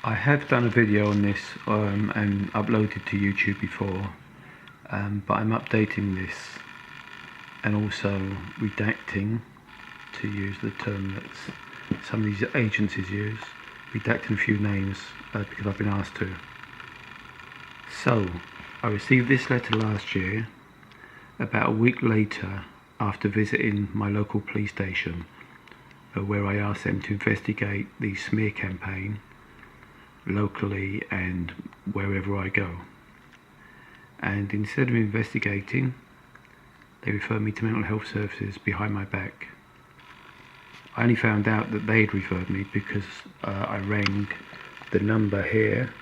I have done a video on this and uploaded to YouTube before, but I'm updating this and also redacting, to use the term that some of these agencies use, redacting a few names because I've been asked to. So, I received this letter last year, about a week later after visiting my local police station, where I asked them to investigate the smear campaign locally and wherever I go. And instead of investigating, they referred me to mental health services behind my back. I only found out that they had referred me because I rang the number here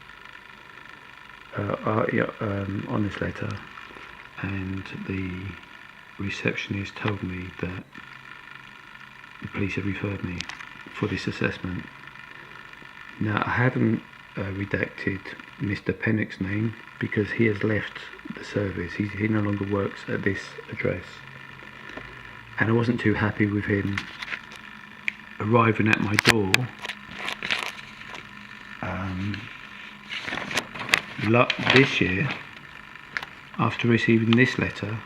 on this letter, and the receptionist told me that the police had referred me for this assessment. Now, I haven't redacted Mr Pennock's name because he has left the service. He no longer works at this address, and I wasn't too happy with him arriving at my door this year after receiving this letter,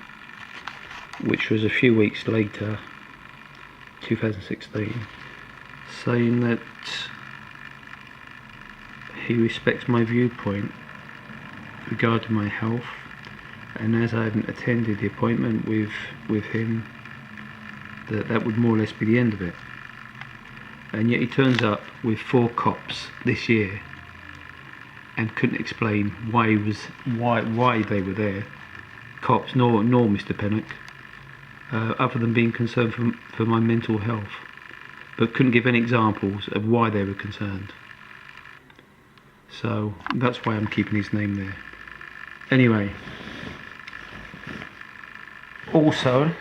which was a few weeks later, 2016, saying that he respects my viewpoint regarding my health, and as I hadn't attended the appointment with him, that would more or less be the end of it. And yet he turns up with 4 cops this year and couldn't explain why they were there, cops nor Mr Pennock, other than being concerned for my mental health, but couldn't give any examples of why they were concerned. So that's why I'm keeping his name there. Anyway, also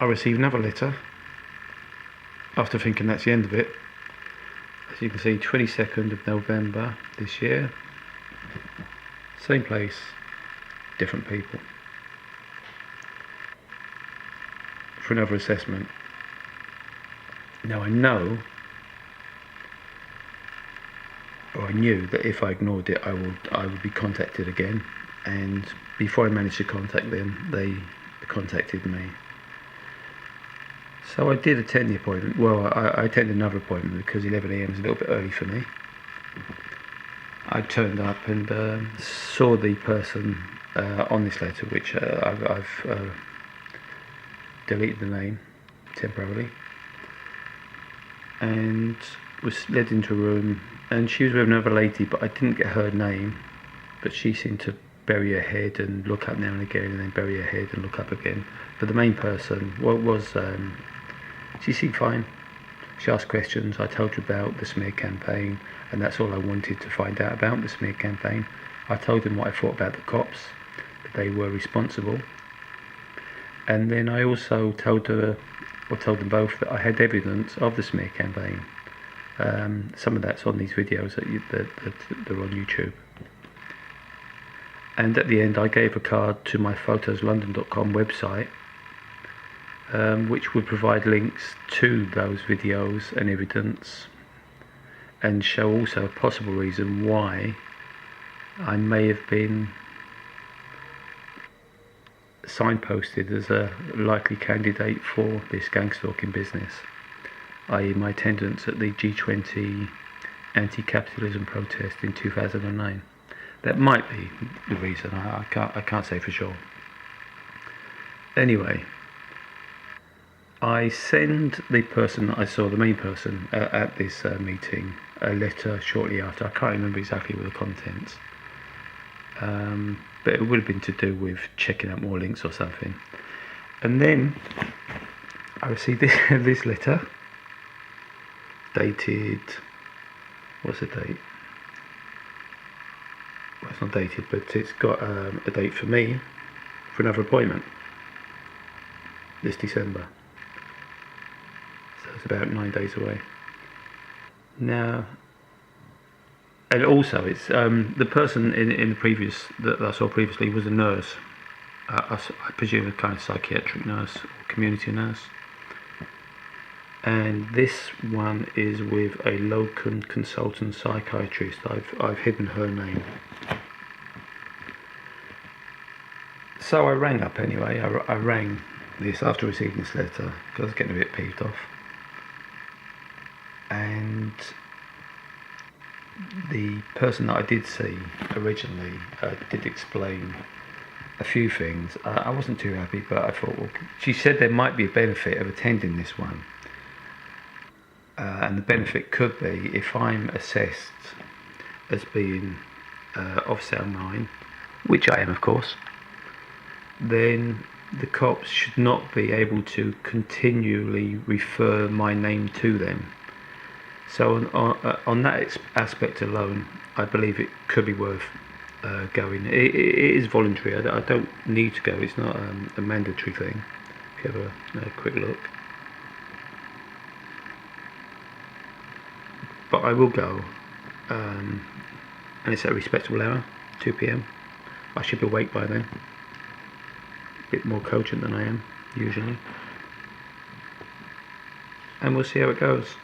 I received another letter after thinking that's the end of it. As you can see, 22nd of November this year, same place, different people, for another assessment. Now I knew that if I ignored it, I would be contacted again, and before I managed to contact them, they contacted me. So I did attend the appointment. Well, I attended another appointment because 11 AM is a little bit early for me. I turned up and saw the person on this letter, which I've deleted the name temporarily, and was led into a room, and she was with another lady, but I didn't get her name, but she seemed to bury her head and look up now and again, and then bury her head and look up again. But the main person she seemed fine. She asked questions. I told her about the smear campaign, and that's all I wanted to find out about the smear campaign. I told them what I thought about the cops, that they were responsible, and then I also told them both that I had evidence of the smear campaign. Some of that's on these videos that are on YouTube. And at the end, I gave a card to my photoslondon.com website, which would provide links to those videos and evidence, and show also a possible reason why I may have been signposted as a likely candidate for this gangstalking business, i.e. my attendance at the G20 anti-capitalism protest in 2009. That might be the reason. I can't say for sure. Anyway, I send the person that I saw, the main person at this meeting, a letter shortly after. I can't remember exactly what the contents, but it would have been to do with checking out more links or something. And then I received this letter, dated, what's the date? Well, it's not dated, but it's got a date for me for another appointment this December. So it's about 9 days away. Now, and also it's the person in the previous that I saw previously was a nurse. I presume a kind of psychiatric nurse or community nurse. and this one is with a locum consultant psychiatrist. I've hidden her name. So I rang up anyway. I rang this after receiving this letter because I was getting a bit peeved off, and the person that I did see originally did explain a few things. I wasn't too happy, but I thought, well, she said there might be a benefit of attending this one, and the benefit could be if I'm assessed as being of sound mind, which I am of course, then the cops should not be able to continually refer my name to them. So on that aspect alone, I believe it could be worth going. It is voluntary. I don't need to go. It's not a mandatory thing. If you have a quick look. But I will go. And it's at a respectable hour, 2 p.m. I should be awake by then. A bit more cogent than I am, usually. And we'll see how it goes.